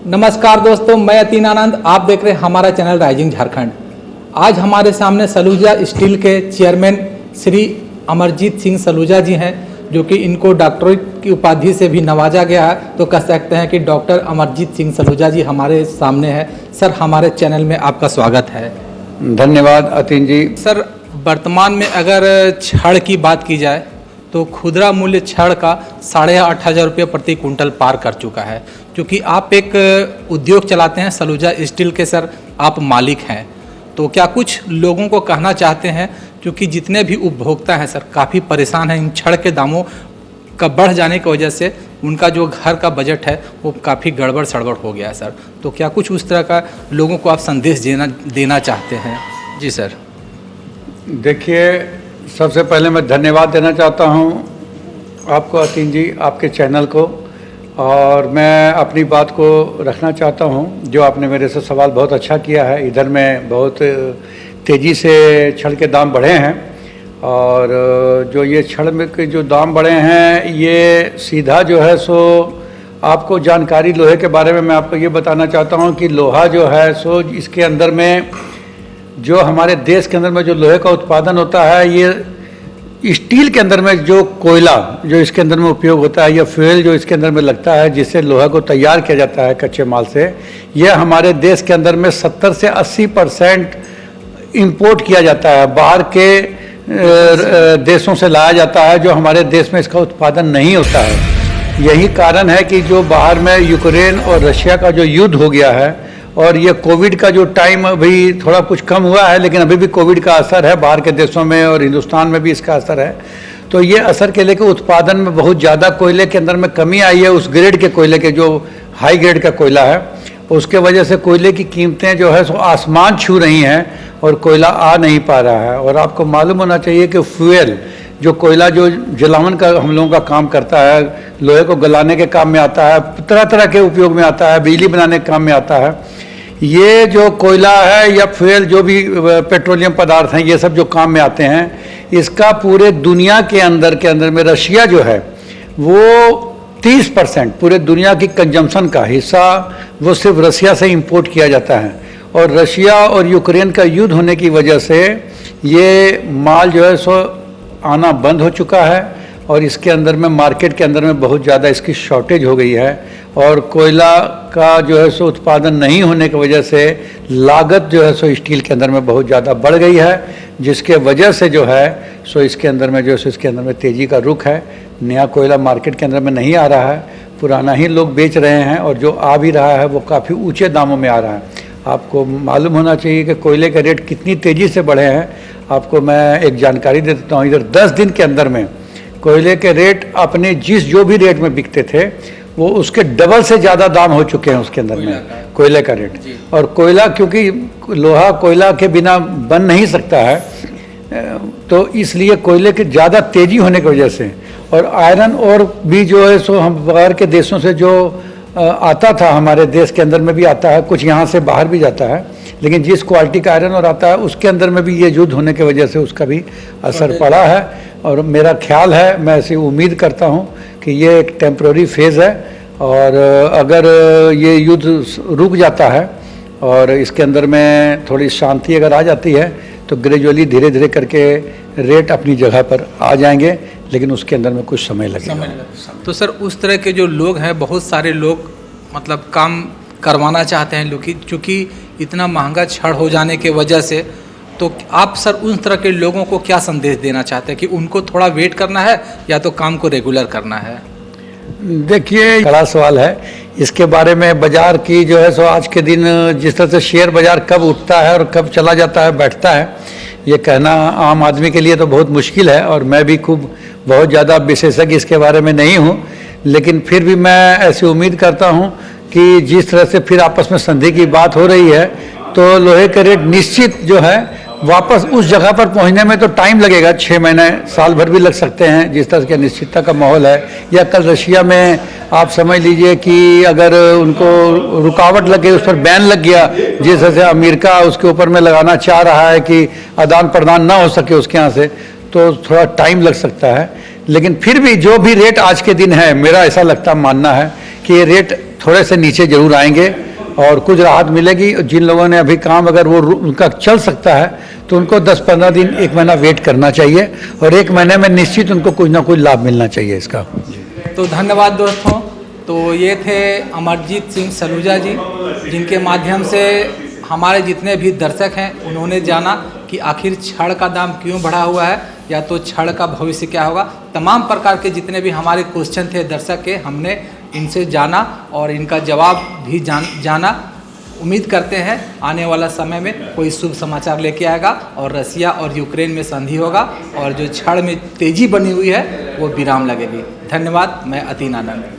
नमस्कार दोस्तों, मैं अतीन आनंद। आप देख रहे हैं हमारा चैनल राइजिंग झारखंड। आज हमारे सामने सलूजा स्टील के चेयरमैन श्री अमरजीत सिंह सलूजा जी हैं, जो कि इनको डॉक्टरेट की उपाधि से भी नवाजा गया है। तो कह सकते हैं कि डॉक्टर अमरजीत सिंह सलूजा जी हमारे सामने है। सर, हमारे चैनल में आपका स्वागत है। धन्यवाद अतीन जी। सर, वर्तमान में अगर छड़ की बात की जाए तो खुदरा मूल्य छड़ का 8,500 रुपये प्रति कुंटल पार कर चुका है। क्योंकि आप एक उद्योग चलाते हैं सलूजा स्टील के, सर आप मालिक हैं, तो क्या कुछ लोगों को कहना चाहते हैं? क्योंकि जितने भी उपभोक्ता हैं सर काफ़ी परेशान हैं इन छड़ के दामों का बढ़ जाने की वजह से। उनका जो घर का बजट है वो काफ़ी गड़बड़ सड़बड़ हो गया है सर। तो क्या कुछ उस तरह का लोगों को आप संदेश देना चाहते हैं? जी सर। देखिए, सबसे पहले मैं धन्यवाद देना चाहता हूं आपको अतीन जी, आपके चैनल को, और मैं अपनी बात को रखना चाहता हूं। जो आपने मेरे से सवाल बहुत अच्छा किया है। इधर में बहुत तेज़ी से छड़ के दाम बढ़े हैं, और जो ये छड़ में के जो दाम बढ़े हैं, ये सीधा जो है सो आपको जानकारी लोहे के बारे में मैं आपको ये बताना चाहता हूं कि लोहा जो है सो इसके अंदर में जो हमारे देश के अंदर में जो लोहे का उत्पादन होता है, ये स्टील के अंदर में जो कोयला जो इसके अंदर में उपयोग होता है, या फ्यूल जो इसके अंदर में लगता है जिससे लोहा को तैयार किया जाता है कच्चे माल से, यह हमारे देश के अंदर में 70 से 80% इंपोर्ट किया जाता है। बाहर के देशों से लाया जाता है, जो हमारे देश में इसका उत्पादन नहीं होता है। यही कारण है कि जो बाहर में यूक्रेन और रशिया का जो युद्ध हो गया है, और ये कोविड का जो टाइम अभी थोड़ा कुछ कम हुआ है, लेकिन अभी भी कोविड का असर है बाहर के देशों में, और हिंदुस्तान में भी इसका असर है। तो ये असर के लेकर उत्पादन में बहुत ज़्यादा कोयले के अंदर में कमी आई है। उस ग्रेड के कोयले के, जो हाई ग्रेड का कोयला है, उसके वजह से कोयले की कीमतें जो है सो आसमान छू रही हैं, और कोयला आ नहीं पा रहा है। और आपको मालूम होना चाहिए कि फ्यूल जो कोयला जो जलावन का हम लोगों का काम करता है, लोहे को गलाने के काम में आता है, तरह तरह के उपयोग में आता है, बिजली बनाने के काम में आता है। ये जो कोयला है या फ्यूल जो भी पेट्रोलियम पदार्थ हैं, ये सब जो काम में आते हैं, इसका पूरे दुनिया के अंदर में रशिया जो है वो 30% पूरे दुनिया की कंजम्पशन का हिस्सा वो सिर्फ रशिया से इंपोर्ट किया जाता है। और रशिया और यूक्रेन का युद्ध होने की वजह से ये माल जो है सो आना बंद हो चुका है, और इसके अंदर में मार्केट के अंदर में बहुत ज़्यादा इसकी शॉर्टेज हो गई है। और कोयला का जो है सो उत्पादन नहीं होने की वजह से लागत जो है सो स्टील के अंदर में बहुत ज़्यादा बढ़ गई है, जिसके वजह से जो है सो इसके अंदर में जो है इसके अंदर में तेज़ी का रुख है। नया कोयला मार्केट के अंदर में नहीं आ रहा है, पुराना ही लोग बेच रहे हैं, और जो आ भी रहा है वो काफ़ी ऊँचे दामों में आ रहा है। आपको मालूम होना चाहिए कि कोयले के रेट कितनी तेज़ी से बढ़े हैं। आपको मैं एक जानकारी दे देता हूँ। इधर 10 दिन के अंदर में कोयले के रेट अपने जो भी रेट में बिकते थे, वो उसके डबल से ज़्यादा दाम हो चुके हैं उसके अंदर में, कोयले का रेट। और कोयला, क्योंकि लोहा कोयला के बिना बन नहीं सकता है, तो इसलिए कोयले की ज़्यादा तेज़ी होने की वजह से, और आयरन और भी जो है सो हम बाहर के देशों से जो आता था, हमारे देश के अंदर में भी आता है, कुछ यहाँ से बाहर भी जाता है, लेकिन जिस क्वालिटी का आयरन और आता है उसके अंदर में भी ये युद्ध होने की वजह से उसका भी असर पड़ा है। और मेरा ख्याल है, मैं ऐसी उम्मीद करता हूँ कि ये एक टेम्प्रोरी फेज़ है, और अगर ये युद्ध रुक जाता है और इसके अंदर में थोड़ी शांति अगर आ जाती है, तो ग्रेजुअली धीरे धीरे करके रेट अपनी जगह पर आ जाएंगे, लेकिन उसके अंदर में कुछ समय लगेगा। तो सर, उस तरह के जो लोग हैं, बहुत सारे लोग मतलब काम करवाना चाहते हैं, क्योंकि इतना महंगा छड़ हो जाने के वजह से, तो आप सर उस तरह के लोगों को क्या संदेश देना चाहते हैं कि उनको थोड़ा वेट करना है या तो काम को रेगुलर करना है? देखिए, बड़ा सवाल है इसके बारे में। बाजार की जो है सो आज के दिन जिस तरह से शेयर बाजार कब उठता है और कब चला जाता है, बैठता है, ये कहना आम आदमी के लिए तो बहुत मुश्किल है। और मैं भी बहुत ज़्यादा विशेषज्ञ इसके बारे में नहीं हूँ, लेकिन फिर भी मैं ऐसी उम्मीद करता हूँ कि जिस तरह से फिर आपस में संधि की बात हो रही है, तो लोहे के रेट निश्चित जो है वापस उस जगह पर पहुंचने में तो टाइम लगेगा, 6 महीने साल भर भी लग सकते हैं, जिस तरह की अनिश्चितता का माहौल है। या कल रशिया में आप समझ लीजिए कि अगर उनको रुकावट लग गई, उस पर बैन लग गया, जिस तरह से अमेरिका उसके ऊपर में लगाना चाह रहा है कि आदान प्रदान ना हो सके उसके यहाँ से, तो थोड़ा टाइम लग सकता है। लेकिन फिर भी जो भी रेट आज के दिन है, मेरा ऐसा लगता मानना है कि ये रेट थोड़े से नीचे जरूर आएंगे और कुछ राहत मिलेगी। जिन लोगों ने अभी काम अगर वो उनका चल सकता है तो उनको 10-15 दिन 1 महीना वेट करना चाहिए और 1 महीने में निश्चित उनको कुछ ना कुछ लाभ मिलना चाहिए इसका। तो धन्यवाद दोस्तों। तो ये थे अमरजीत सिंह सलूजा जी, जिनके माध्यम से हमारे जितने भी दर्शक हैं उन्होंने जाना कि आखिर छड़ का दाम क्यों बढ़ा हुआ है या तो छड़ का भविष्य क्या होगा। तमाम प्रकार के जितने भी हमारे क्वेश्चन थे दर्शक के, हमने इनसे जाना और इनका जवाब भी जाना। उम्मीद करते हैं आने वाला समय में कोई शुभ समाचार लेके आएगा और रसिया और यूक्रेन में संधि होगा और जो छड़ में तेजी बनी हुई है वो विराम लगेगी। धन्यवाद। मैं अतीन आनंद।